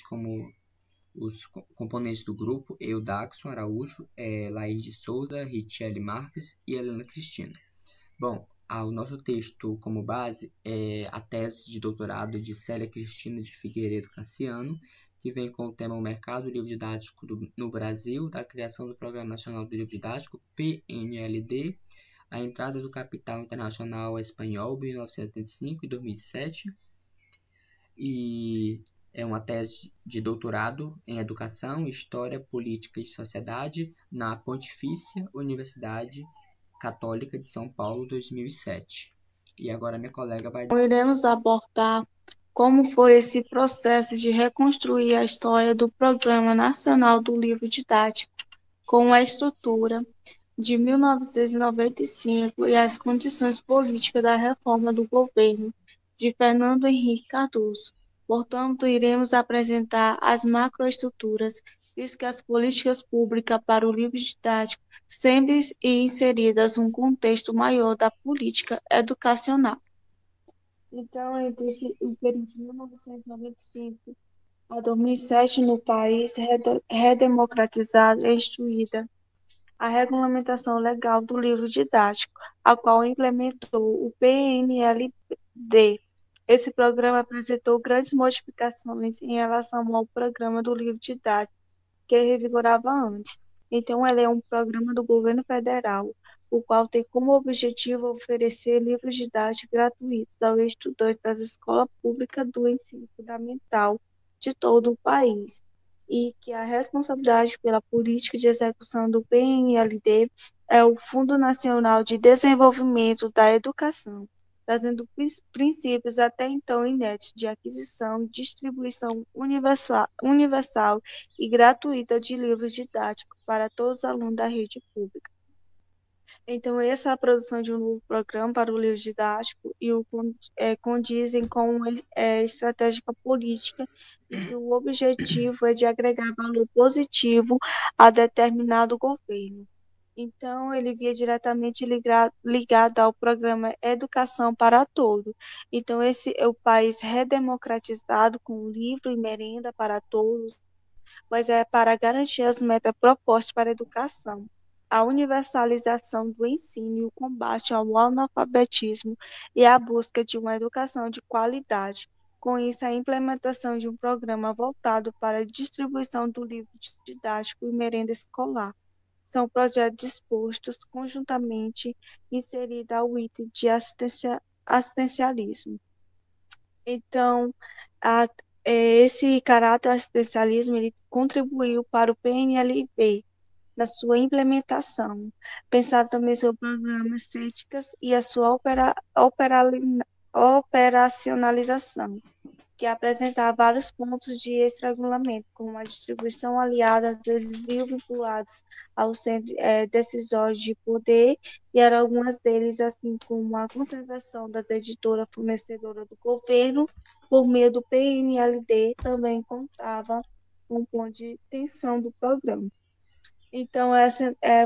como os componentes do grupo, eu, Daxon Araújo, Laís de Souza, Richelle Marques e Helena Cristina. Bom, o nosso texto como base é a tese de doutorado de Célia Cristina de Figueiredo Cassiano, que vem com o tema O Mercado do Livro Didático no Brasil, da criação do Programa Nacional do Livro Didático, PNLD, a entrada do capital internacional espanhol, 1975 e 2007, e é uma tese de doutorado em Educação, História, Política e Sociedade na Pontifícia Universidade Católica de São Paulo, 2007. E agora minha colega vai... Iremos abordar como foi esse processo de reconstruir a história do Programa Nacional do Livro Didático, com a estrutura de 1995 e as condições políticas da reforma do governo de Fernando Henrique Cardoso. Portanto, iremos apresentar as macroestruturas, visto que as políticas públicas para o livro didático sempre inseridas num contexto maior da política educacional. Então, entre o período de 1995 a 2007, no país redemocratizado e instituída a regulamentação legal do livro didático, a qual implementou o PNLD. Esse programa apresentou grandes modificações em relação ao programa do livro didático, que revigorava antes. Então, ele é um programa do governo federal, o qual tem como objetivo oferecer livros didáticos gratuitos aos estudantes das escolas públicas do ensino fundamental de todo o país, e que a responsabilidade pela política de execução do PNLD é o Fundo Nacional de Desenvolvimento da Educação, trazendo princípios até então inéditos de aquisição e distribuição universal e gratuita de livros didáticos para todos os alunos da rede pública. Então, essa é a produção de um novo programa para o livro didático e condizem com uma estratégia política e que o objetivo é de agregar valor positivo a determinado governo. Então, ele via diretamente ligado ao programa Educação para Todos. Então, esse é o país redemocratizado com livro e merenda para todos, mas é para garantir as metas propostas para a educação, a universalização do ensino e o combate ao analfabetismo e a busca de uma educação de qualidade. Com isso, a implementação de um programa voltado para a distribuição do livro didático e merenda escolar. São projetos dispostos conjuntamente inseridos ao item de assistencialismo. Então, esse caráter assistencialismo ele contribuiu para o PNLB na sua implementação, pensar também sobre programas éticas e a sua operacionalização, que apresentava vários pontos de esse regulamento, como a distribuição aliada a desvios vinculados ao centro decisório de poder, e eram algumas deles, assim como a conservação das editoras fornecedoras do governo, por meio do PNLD, também contava com um ponto de tensão do programa. Então,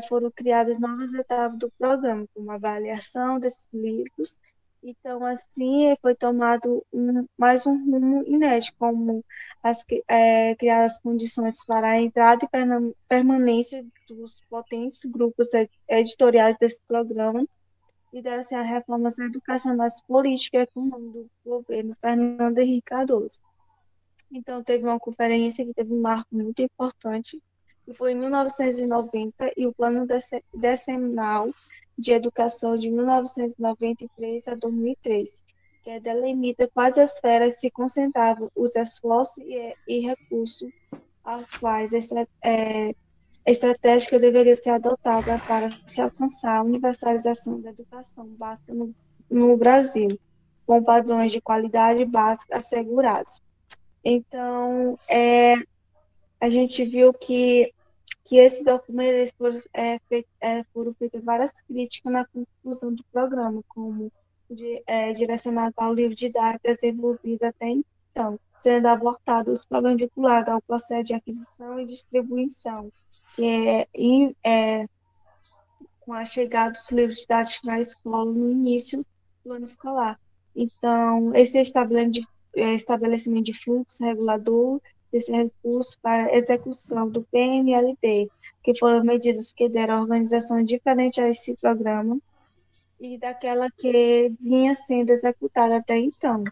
foram criadas novas etapas do programa, como a avaliação desses livros. Então, assim, foi tomado mais um rumo inédito, como criar as condições para a entrada e permanência dos potentes grupos editoriais desse programa, e deram-se as reformas educacionais, políticas e econômicas do governo Fernando Henrique Cardoso. Então, teve uma conferência que teve um marco muito importante, que foi em 1990, e o Plano Decenal de Educação de 1993 a 2003, que delimita quais esferas se concentravam os esforços e recursos aos quais a estratégia deveria ser adotada para se alcançar a universalização da educação básica no Brasil, com padrões de qualidade básica assegurados. Então, a gente viu que esse documento foram feitas várias críticas na conclusão do programa, como direcionado ao livro didático desenvolvido até então, sendo abortados os problemas vinculados ao processo de aquisição e distribuição, com a chegada dos livros didáticos na escola no início do ano escolar. Então, esse estabelecimento de fluxo regulador desse recurso para a execução do PNLD, que foram medidas que deram organização diferente a esse programa e daquela que vinha sendo executada até então.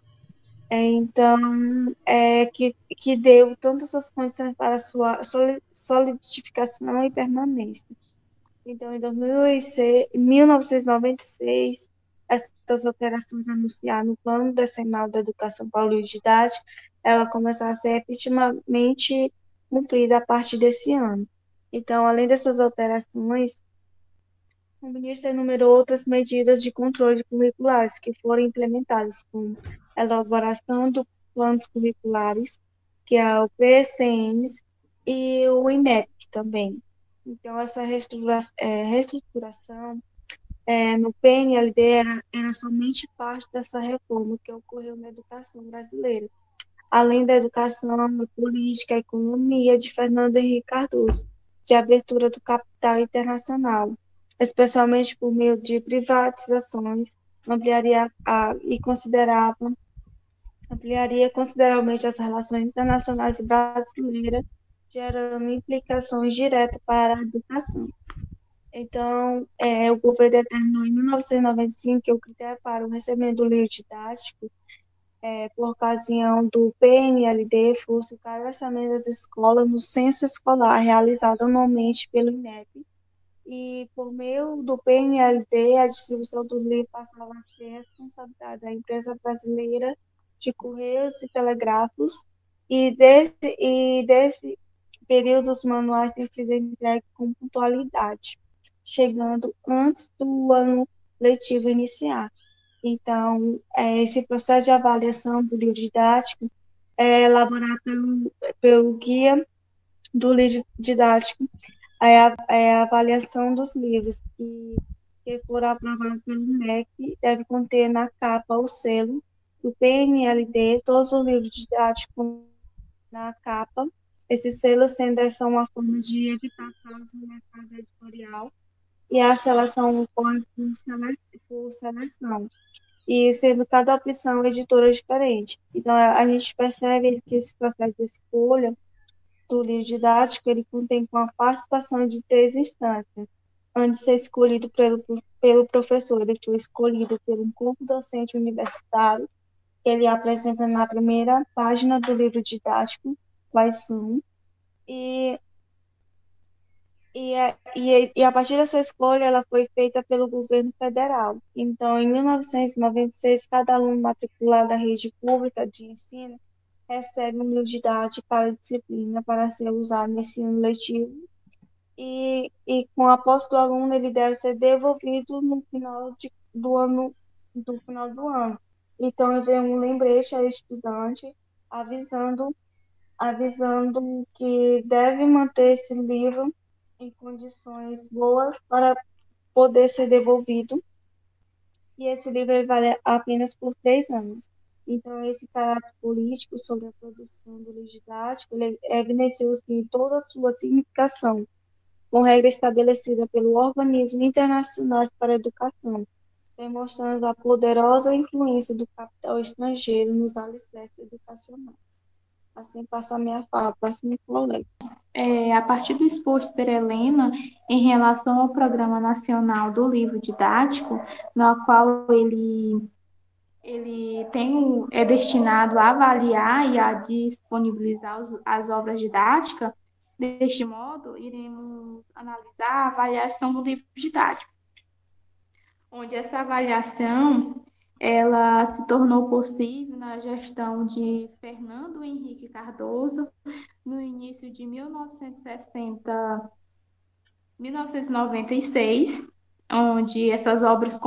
Então, que deu todas as condições para a sua solidificação e permanência. Então, em 1996, essas alterações anunciadas no Plano Decenal da Educação Didática, ela começaram a ser efetivamente cumprida a partir desse ano. Então, além dessas alterações, o ministro enumerou outras medidas de controle curriculares que foram implementadas, como a elaboração dos planos curriculares, que é o PCNs, e o INEP também. Então, essa reestruturação no PNLD era somente parte dessa reforma que ocorreu na educação brasileira, além da educação, a política, a economia de Fernando Henrique Cardoso, de abertura do capital internacional, especialmente por meio de privatizações, ampliaria consideravelmente as relações internacionais brasileiras, gerando implicações diretas para a educação. Então, o governo determinou em 1995 que o critério para o recebimento do livro didático por ocasião do PNLD fosse o cadastramento das escolas no censo escolar realizado anualmente pelo INEP. E, por meio do PNLD, a distribuição do livro passava a ser responsabilidade da empresa brasileira de Correios e Telégrafos, e desse período os manuais têm sido entregues com pontualidade, chegando antes do ano letivo iniciar. Então, esse processo de avaliação do livro didático é elaborado pelo guia do livro didático, a avaliação dos livros que foram aprovados pelo MEC deve conter na capa o selo do PNLD, todos os livros didáticos na capa. Esse selo sendo essa uma forma de evitar fraude no mercado editorial, e a seleção ocorre por seleção, e sendo cada opção editora diferente. Então, a gente percebe que esse processo de escolha do livro didático, ele contempla a participação de 3 instâncias. Antes de ser escolhido pelo professor, ele foi escolhido por um corpo docente universitário, que ele apresenta na primeira página do livro didático quais são, e a partir dessa escolha, ela foi feita pelo governo federal. Então, em 1996, cada aluno matriculado da rede pública de ensino recebe um livro didático para disciplina para ser usado nesse ano letivo. E com a posse do aluno, ele deve ser devolvido no final do ano. Então, vem um lembrete ao estudante avisando que deve manter esse livro em condições boas para poder ser devolvido, e esse livro vale apenas por 3 anos. Então, esse caráter político sobre a produção do livro didático, ele evidenciou-se em toda a sua significação, com regra estabelecida pelo Organismo Internacional para a Educação, demonstrando a poderosa influência do capital estrangeiro nos alicerces educacionais. Assim passa a minha fala, próximo colega. A partir do exposto por Helena em relação ao Programa Nacional do Livro Didático, no qual ele é destinado a avaliar e a disponibilizar as obras didáticas. Deste modo, iremos analisar a avaliação do livro didático, onde essa avaliação ela se tornou possível na gestão de Fernando Henrique Cardoso, no início de 1996, onde essas obras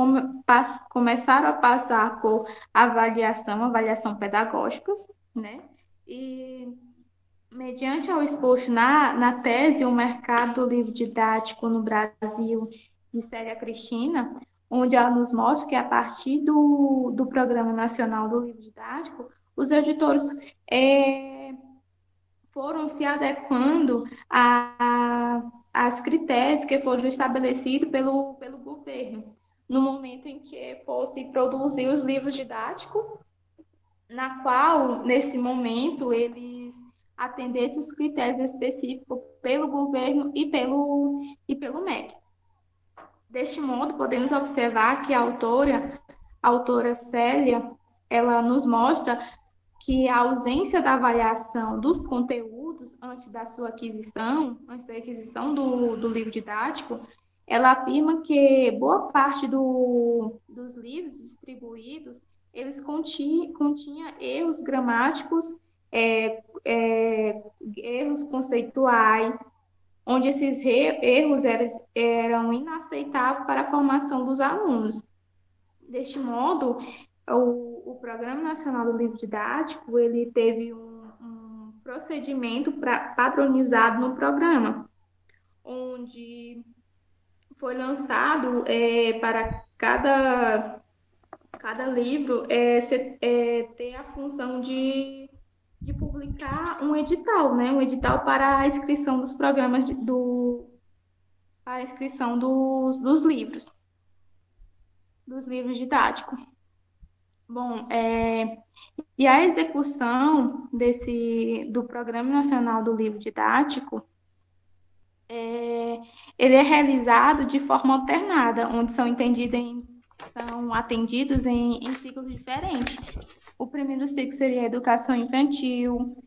começaram a passar por avaliação pedagógicas, né? E, mediante ao exposto na tese O Mercado do Livro Didático no Brasil, de Célia Cristina, onde ela nos mostra que, a partir do Programa Nacional do Livro Didático, os editores foram se adequando às critérios que foram estabelecidos pelo governo, no momento em que fosse produzir os livros didáticos, na qual, nesse momento, eles atender esses critérios específicos pelo governo e pelo MEC. Deste modo, podemos observar que a autora Célia, ela nos mostra que a ausência da avaliação dos conteúdos antes da aquisição do livro didático, ela afirma que boa parte dos livros distribuídos, eles continha erros gramáticos, erros conceituais, onde esses erros eram inaceitáveis para a formação dos alunos. Deste modo, o Programa Nacional do Livro Didático, ele teve um procedimento padronizado no programa, onde foi lançado para cada livro ter a função de publicar um edital, né? Um edital para a inscrição dos programas para a inscrição dos livros didáticos. Bom, e a execução do Programa Nacional do Livro Didático, ele é realizado de forma alternada, onde são atendidos em ciclos diferentes. O primeiro ciclo seria a educação infantil,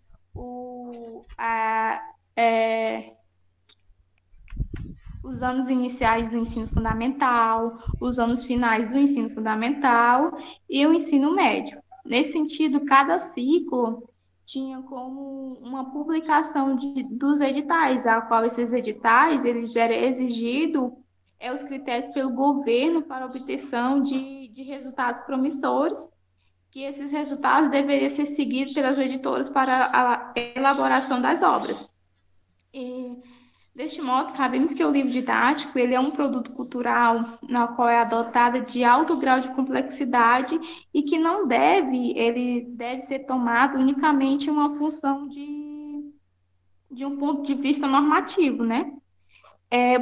os anos iniciais do ensino fundamental, os anos finais do ensino fundamental e o ensino médio. Nesse sentido, cada ciclo tinha como uma publicação dos editais, a qual esses editais eles eram exigidos os critérios pelo governo para obtenção de resultados promissores, que esses resultados deveriam ser seguidos pelas editoras para a elaboração das obras. E, deste modo, sabemos que o livro didático ele é um produto cultural na qual é adotada de alto grau de complexidade e que ele deve ser tomado unicamente uma função de um ponto de vista normativo, né?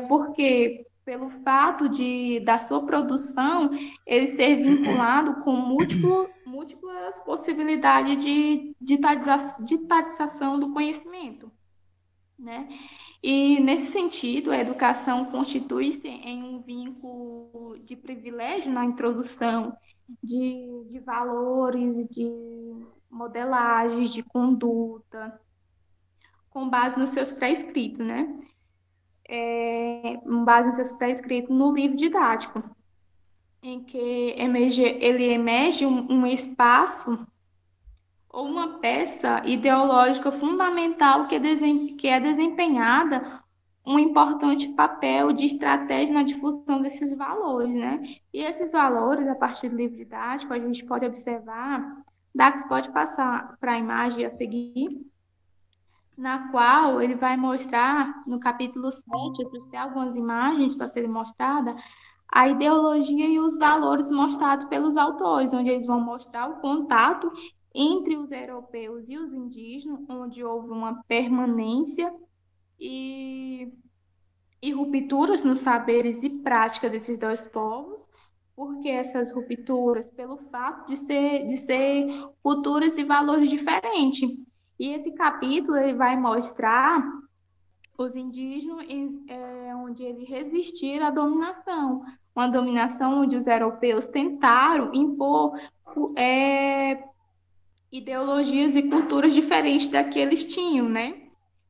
Porque pelo fato da sua produção ele ser vinculado com múltiplas possibilidades de ditatização do conhecimento, né? E, nesse sentido, a educação constitui-se em um vínculo de privilégio na introdução de valores, de modelagens, de conduta, com base nos seus pré-escritos, né? Com base nos seus pré-escritos no livro didático, em que ele emerge um espaço ou uma peça ideológica fundamental que é desempenhada um importante papel de estratégia na difusão desses valores, né? E esses valores, a partir do livro didático, a gente pode observar, Dax pode passar para a imagem a seguir, na qual ele vai mostrar, no capítulo 7, eu trouxe algumas imagens para serem mostradas, a ideologia e os valores mostrados pelos autores, onde eles vão mostrar o contato entre os europeus e os indígenas, onde houve uma permanência e rupturas nos saberes e práticas desses dois povos, porque essas rupturas, pelo fato de ser culturas e valores diferentes. E esse capítulo ele vai mostrar os indígenas onde eles resistiram à dominação, uma dominação onde os europeus tentaram impor ideologias e culturas diferentes da que eles tinham, né?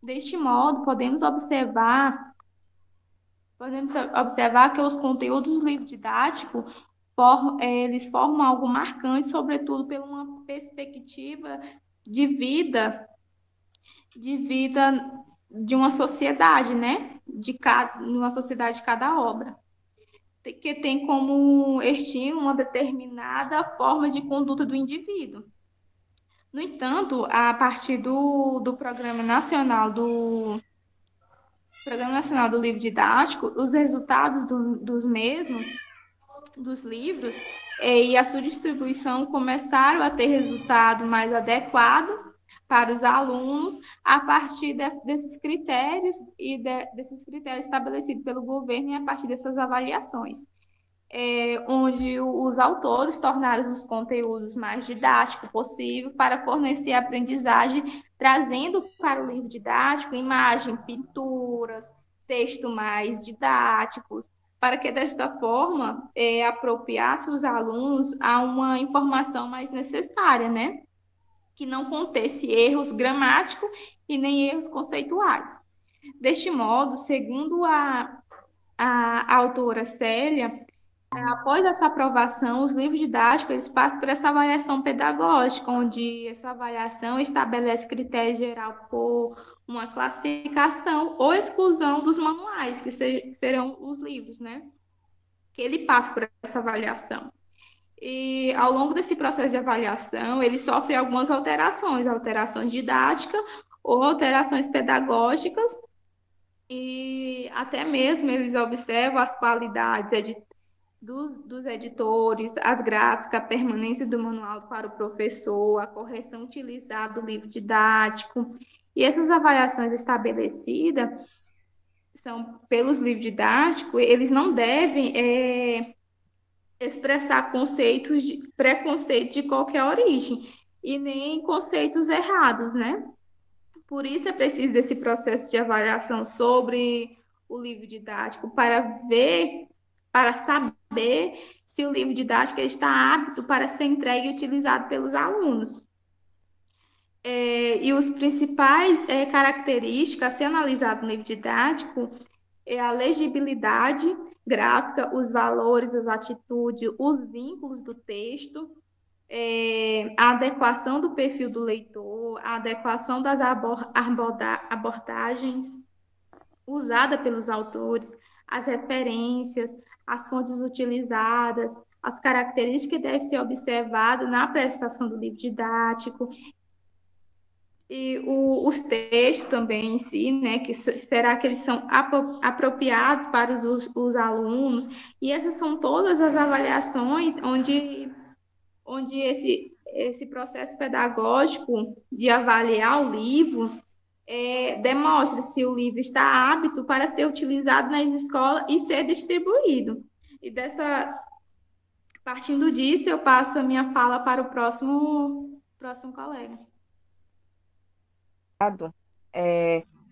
Deste modo, podemos observar que os conteúdos do livro didático eles formam algo marcante, sobretudo por uma perspectiva de vida de uma sociedade, né? Uma sociedade de cada obra, que tem como estímulo uma determinada forma de conduta do indivíduo. No entanto, a partir do Programa Nacional do Livro Didático, os resultados dos livros e a sua distribuição começaram a ter resultado mais adequado para os alunos a partir desses critérios desses critérios estabelecidos pelo governo e a partir dessas avaliações. Onde os autores tornaram os conteúdos mais didáticos possível para fornecer aprendizagem trazendo para o livro didático imagem, pinturas, texto mais didáticos, para que desta forma apropriasse os alunos a uma informação mais necessária, né? Que não contesse erros gramáticos e nem erros conceituais. Deste modo, segundo a autora Célia, após essa aprovação, os livros didáticos eles passam por essa avaliação pedagógica, onde essa avaliação estabelece critério geral por uma classificação ou exclusão dos manuais, que serão os livros, né? Que ele passa por essa avaliação. E ao longo desse processo de avaliação, ele sofre algumas alterações didáticas ou alterações pedagógicas, e até mesmo eles observam as qualidades dos editores, as gráficas, a permanência do manual para o professor, a correção utilizada do livro didático. E essas avaliações estabelecidas são pelos livros didáticos, eles não devem expressar preconceitos de qualquer origem e nem conceitos errados, né? Por isso é preciso desse processo de avaliação sobre o livro didático para saber se o livro didático está apto para ser entregue e utilizado pelos alunos. E os principais características a ser analisado no livro didático é a legibilidade gráfica, os valores, as atitudes, os vínculos do texto, a adequação do perfil do leitor, a adequação das abordagens usadas pelos autores, as referências, as fontes utilizadas, as características que devem ser observadas na prestação do livro didático, e os textos também em si, né, que será que eles são apropriados para os alunos, e essas são todas as avaliações onde esse processo pedagógico de avaliar o livro demonstra se o livro está apto para ser utilizado nas escolas e ser distribuído. E partindo disso, eu passo a minha fala para o próximo colega.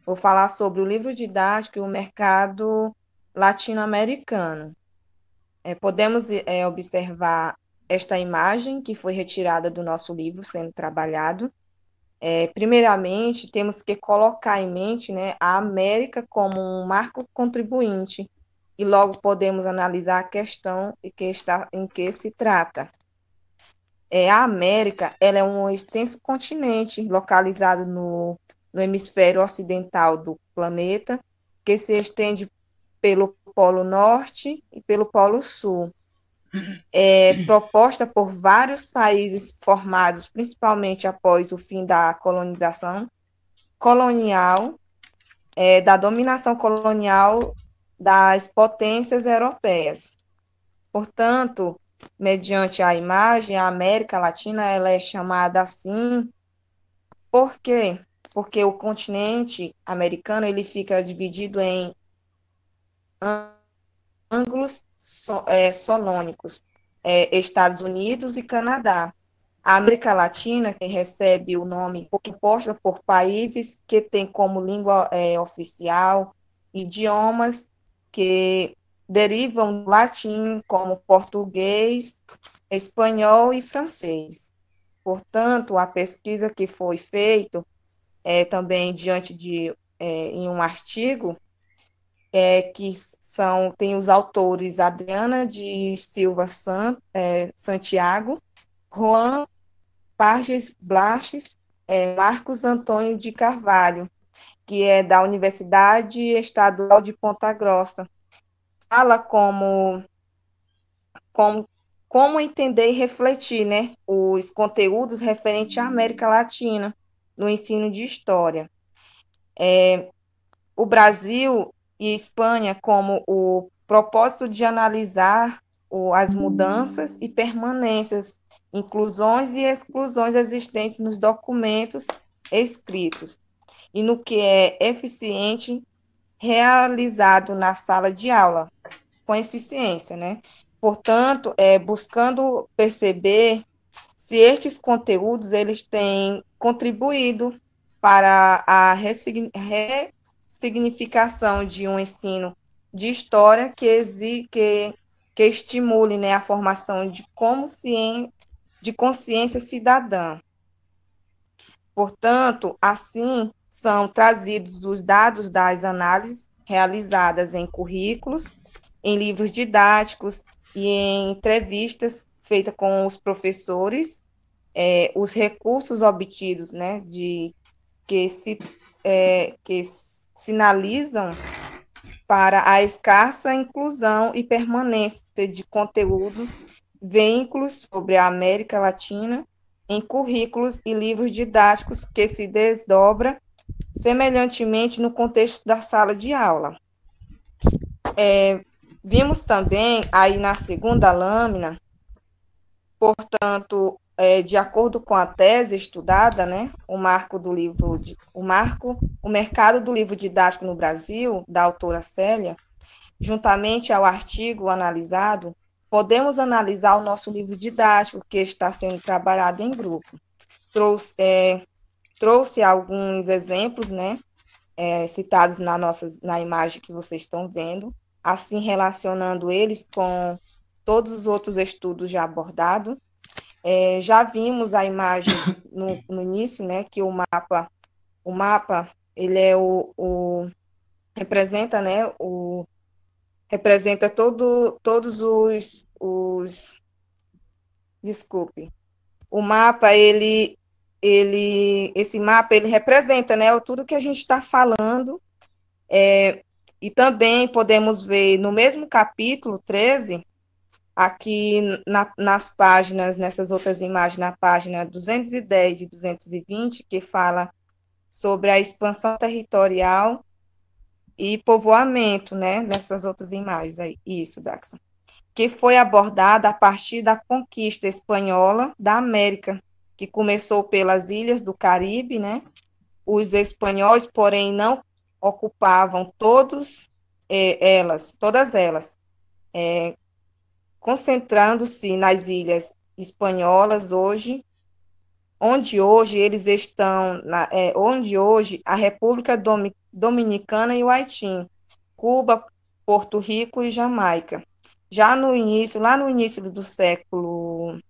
Vou falar sobre o livro didático e o mercado latino-americano. Podemos observar esta imagem que foi retirada do nosso livro sendo trabalhado. Primeiramente, temos que colocar em mente, né, a América como um marco contribuinte e logo podemos analisar a questão em que se trata. A América ela é um extenso continente localizado no hemisfério ocidental do planeta, que se estende pelo Polo Norte e pelo Polo Sul. Proposta por vários países formados principalmente após o fim da colonização colonial, da dominação colonial das potências europeias. Portanto, mediante a imagem, a América Latina ela é chamada assim. Por quê? Porque o continente americano ele fica dividido em ângulos solônicos, Estados Unidos e Canadá. A América Latina, que recebe o nome composta por países que têm como língua oficial idiomas que derivam do latim, como português, espanhol e francês. Portanto, a pesquisa que foi feita também em um artigo, tem os autores Adriana de Silva Santiago, Juan Parges Blaches, Marcos Antônio de Carvalho, que é da Universidade Estadual de Ponta Grossa. Fala como entender e refletir, né, os conteúdos referentes à América Latina no ensino de história. O Brasil e Espanha como o propósito de analisar as mudanças e permanências, inclusões e exclusões existentes nos documentos escritos e no que é eficiente realizado na sala de aula, com eficiência, né? Portanto, buscando perceber se estes conteúdos eles têm contribuído para a ressignificação de um ensino de história que estimule, né, a formação de consciência cidadã. Portanto, assim, são trazidos os dados das análises realizadas em currículos, em livros didáticos e em entrevistas feitas com os professores, os recursos obtidos, né, que sinalizam para a escassa inclusão e permanência de conteúdos, vínculos sobre a América Latina em currículos e livros didáticos que se desdobra semelhantemente no contexto da sala de aula. Vimos também aí na segunda lâmina, portanto, de acordo com a tese estudada, né, o mercado do livro didático no Brasil, da autora Célia, juntamente ao artigo analisado, podemos analisar o nosso livro didático que está sendo trabalhado em grupo. Trouxe alguns exemplos, né, citados na imagem que vocês estão vendo, assim relacionando eles com todos os outros estudos já abordados. Já vimos a imagem no início, né, que o mapa ele é representa, né, representa todos desculpe, o mapa esse mapa ele representa, né, tudo que a gente está falando, e também podemos ver no mesmo capítulo 13, aqui nas páginas, nessas outras imagens, na página 210 e 220, que fala sobre a expansão territorial e povoamento, né, nessas outras imagens aí, isso, Daxon, que foi abordada a partir da conquista espanhola da América, que começou pelas ilhas do Caribe, né, os espanhóis, porém, não ocupavam todas elas, concentrando-se nas ilhas espanholas onde hoje eles estão, onde hoje a República Dominicana e o Haiti, Cuba, Porto Rico e Jamaica. Já lá no início do século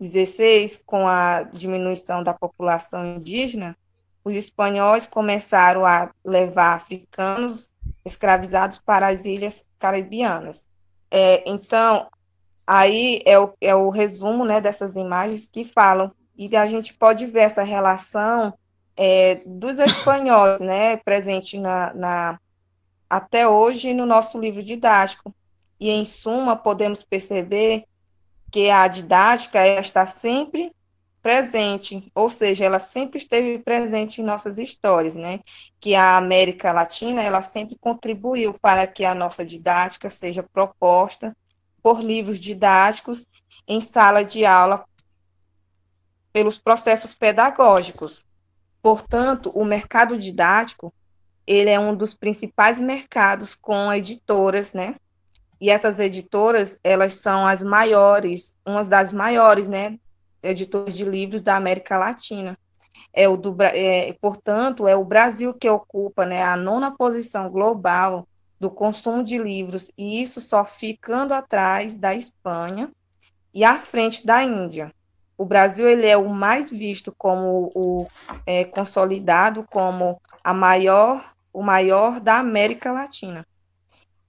XVI, com a diminuição da população indígena, os espanhóis começaram a levar africanos escravizados para as ilhas caribianas. Então, aí é o resumo, né, dessas imagens que falam, e a gente pode ver essa relação dos espanhóis, né, presente até hoje no nosso livro didático. E, em suma, podemos perceber que a didática ela está sempre presente, ou seja, ela sempre esteve presente em nossas histórias, né? Que a América Latina, ela sempre contribuiu para que a nossa didática seja proposta por livros didáticos em sala de aula pelos processos pedagógicos. Portanto, o mercado didático, ele é um dos principais mercados com editoras, né? E essas editoras, elas são as maiores, umas das maiores, né, editoras de livros da América Latina. Portanto, é o Brasil que ocupa, né, a 9ª posição global do consumo de livros, e isso só ficando atrás da Espanha e à frente da Índia. O Brasil ele é o mais visto como consolidado como o maior da América Latina.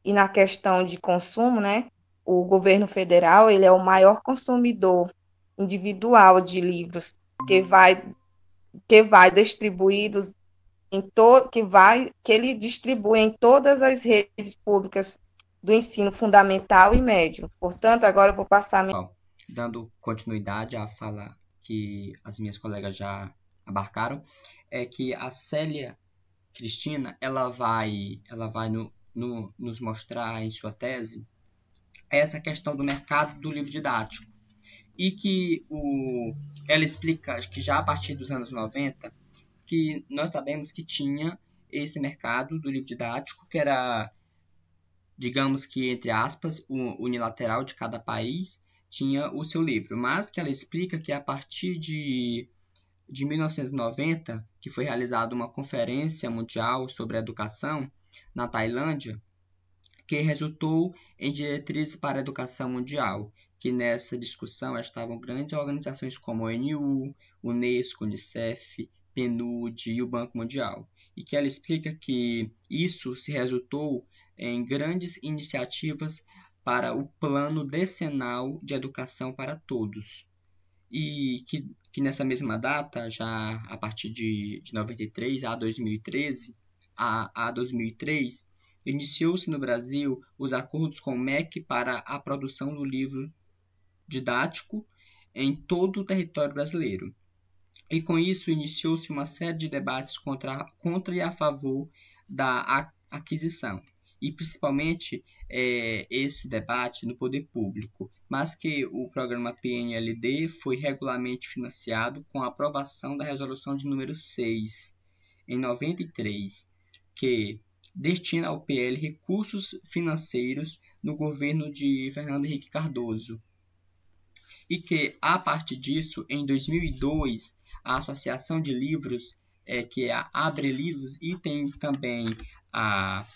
E na questão de consumo, né, o governo federal ele é o maior consumidor individual de livros que vai distribuídos que ele distribui em todas as redes públicas do ensino fundamental e médio. Portanto, agora eu vou passar dando continuidade à fala que as minhas colegas já abarcaram, é que a Célia Cristina ela vai nos mostrar em sua tese essa questão do mercado do livro didático, e que ela explica que já a partir dos anos 90 que nós sabemos que tinha esse mercado do livro didático que era, digamos que, entre aspas, unilateral, de cada país tinha o seu livro, mas que ela explica que a partir de 1990, que foi realizada uma conferência mundial sobre educação na Tailândia, que resultou em diretrizes para a educação mundial, que nessa discussão estavam grandes organizações como a ONU, Unesco, Unicef, PNUD e o Banco Mundial, e que ela explica que isso se resultou em grandes iniciativas para o Plano Decenal de Educação para Todos, e que nessa mesma data, já a partir de 93 a 2013, a 2003, iniciou-se no Brasil os acordos com o MEC para a produção do livro didático em todo o território brasileiro. E com isso iniciou-se uma série de debates contra e a favor da aquisição. E principalmente esse debate no poder público, mas que o programa PNLD foi regularmente financiado com a aprovação da resolução de número 6, em 93, que destina ao PL recursos financeiros no governo de Fernando Henrique Cardoso. E que, a partir disso, em 2002, a Associação de Livros, que é a Abre Livros, e tem também a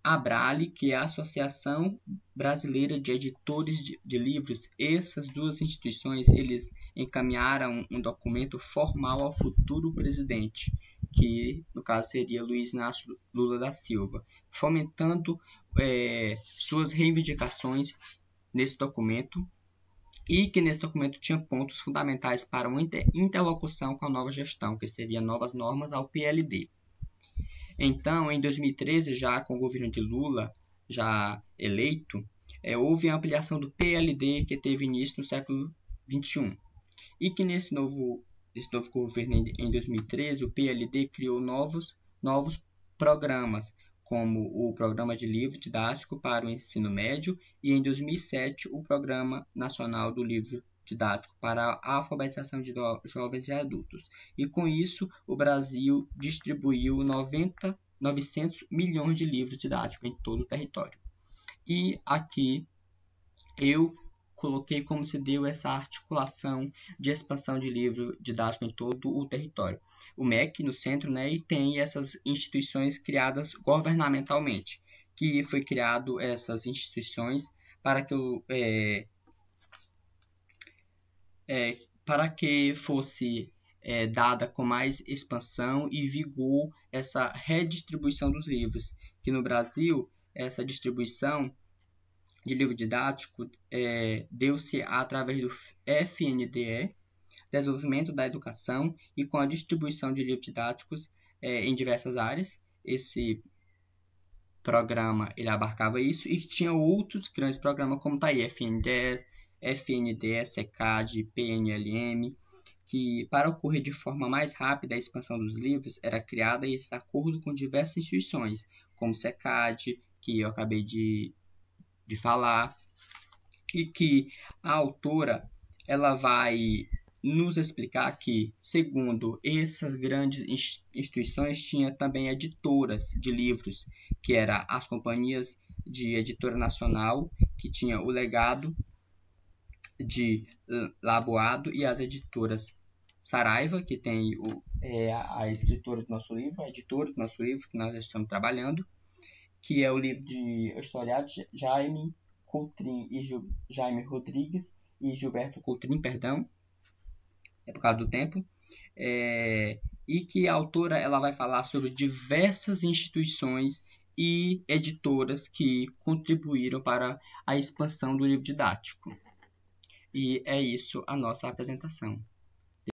ABRALE, que é a Associação Brasileira de Editores de Livros. Essas duas instituições, eles encaminharam um documento formal ao futuro presidente, que no caso seria Luiz Inácio Lula da Silva, fomentando suas reivindicações nesse documento, e que nesse documento tinha pontos fundamentais para uma interlocução com a nova gestão, que seria novas normas ao PLD. Então, em 2013, já com o governo de Lula, já eleito, houve a ampliação do PLD, que teve início no século XXI. E que nesse novo governo, em 2013, o PLD criou novos programas, como o Programa de Livro Didático para o Ensino Médio e, em 2007, o Programa Nacional do Livro Didático para a Alfabetização de Jovens e Adultos. E com isso, o Brasil distribuiu 900 milhões de livros didáticos em todo o território. E aqui eu coloquei como se deu essa articulação de expansão de livro didático em todo o território. O MEC no centro, né, e tem essas instituições criadas governamentalmente, que foi criado essas instituições para que fosse dada com mais expansão e vigor essa redistribuição dos livros, que no Brasil essa distribuição de livro didático deu-se através do FNDE, Desenvolvimento da Educação, e com a distribuição de livros didáticos em diversas áreas. Esse programa ele abarcava isso, e tinha outros grandes programas, como está aí, FNDE, SECAD, PNLM, que para ocorrer de forma mais rápida a expansão dos livros, era criada esse acordo com diversas instituições, como SECAD, que eu acabei de falar, e que a autora ela vai nos explicar que, segundo essas grandes instituições, tinha também editoras de livros, que eram as companhias de editora nacional, que tinha o Legado de Laboado, e as editoras Saraiva, que tem a escritora do nosso livro, a editora do nosso livro, que nós estamos trabalhando, que é o livro de historiado Jaime Coutrin e Jaime Rodrigues e Gilberto Coutrin, perdão, por causa do tempo, e que a autora ela vai falar sobre diversas instituições e editoras que contribuíram para a expansão do livro didático. E é isso a nossa apresentação.